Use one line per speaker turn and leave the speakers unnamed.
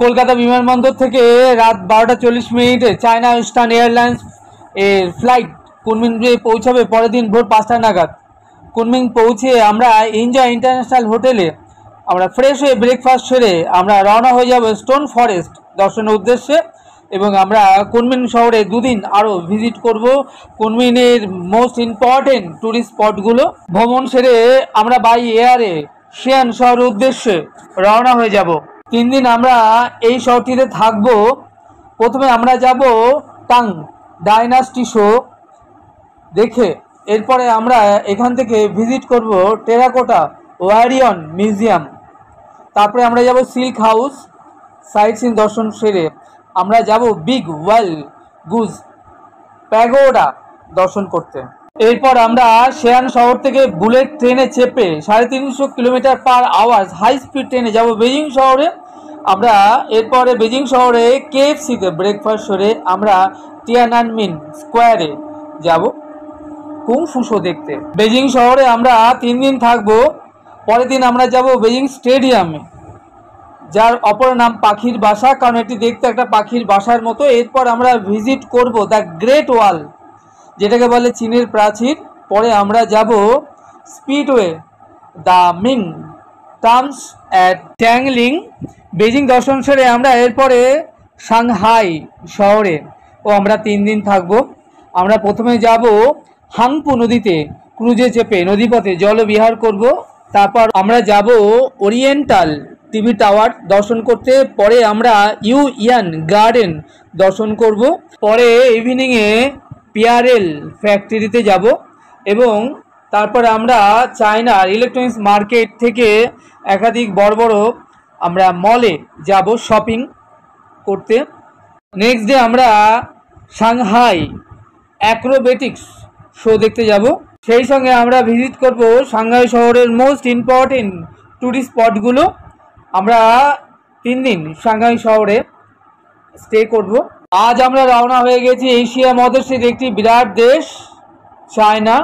কলকাতা বিমানবন্দর থেকে রাত 12:40 চায়না ইস্টার্ন এয়ারলাইন্স এর ফ্লাইট কুনমিংয়ে পৌঁছাবে পরের দিন ভোর 5টা নাগাদ। কুনমিং পৌঁছে আমরা এনজয় ইন্টারন্যাশনাল হোটেলে আমরা ফ্রেশ হয়ে ব্রেকফাস্ট সেরে আমরা রওনা হয়ে যাব স্টোন ফরেস্ট দর্শনের উদ্দেশ্যে। এবং আমরা কুনমিং শহরে দুদিন আরও ভিজিট করব কুনমিংয়ের মোস্ট ইম্পর্টেন্ট ট্যুরিস্ট স্পটগুলো। ভ্রমণ সেরে আমরা বাই এয়ারে শিয়ান শহরের উদ্দেশ্যে রওনা হয়ে যাব। 3 দিন আমরা এই শহরটিতে থাকব। প্রথমে আমরা যাব টাং ডাইনাস্টি শো দেখে, এরপরে আমরা এখান থেকে ভিজিট করব টেরাকোটা ওয়ারিয়ন মিউজিয়াম। তারপরে আমরা যাব সিল্ক হাউস সাইট সিন দর্শন সেরে আমরা যাব বিগ ওয়াল গুজ প্যাগোডা দর্শন করতে। এরপর আমরা শিয়ান শহর থেকে বুলেট ট্রেনে চেপে 350 kilometre per hour high speed ট্রেনে যাব বেজিং শহরে। আমরা এরপরে বেজিং শহরে কেএফসিতে ব্রেকফাস্ট করে আমরা টিয়ানানমেন স্কোয়ারে যাব কুংফু শো দেখতে। বেজিং শহরে আমরা 3 দিন থাকবো। পরের দিন আমরা যাব বেজিং স্টেডিয়ামে, যার অপর নাম পাখির বাসা, কারণ এটি দেখতে একটা পাখির বাসার মতো। এরপর আমরা ভিজিট করব দ্য গ্রেট ওয়াল, যেটাকে বলে চীনের প্রাচীর। পরে আমরা যাব speedway the Ming tombs at Dingling. Beijing দর্শন সেরে আমরা এরপরে সাংহাই শহরে আমরা 3 দিন থাকব। আমরা প্রথমে যাব হাংপু নদীতে ক্রুজে চেপে নদীপথে জলবিহার করব। তারপর আমরা যাব ওরিয়েন্টাল টিভি টাওয়ার দর্শন করতে। পরে আমরা ইউইয়ান গার্ডেন দর্শন করব। পরে ইভিনিংয়ে পিয়ারেল ফ্যাক্টরিতে যাব এবং তারপর আমরা চায়নার ইলেকট্রনিক্স মার্কেট থেকে একাধিক বড় বড় আমরা মলে যাব শপিং করতে। নেক্সট ডে আমরা সাংহাই অ্যাক্রোবেটিক্স শো দেখতে যাব। সেই সঙ্গে আমরা ভিজিট করব সাংহাই শহরের মোস্ট ইম্পর্টেন্ট ট্যুরিস্ট স্পটগুলো। আমরা 3 দিন সাংহাই শহরে স্টে করব। আজ আমরা রওনা হয়ে গেছি এশিয়া মহাদেশের একটি বিরাট দেশ চায়না।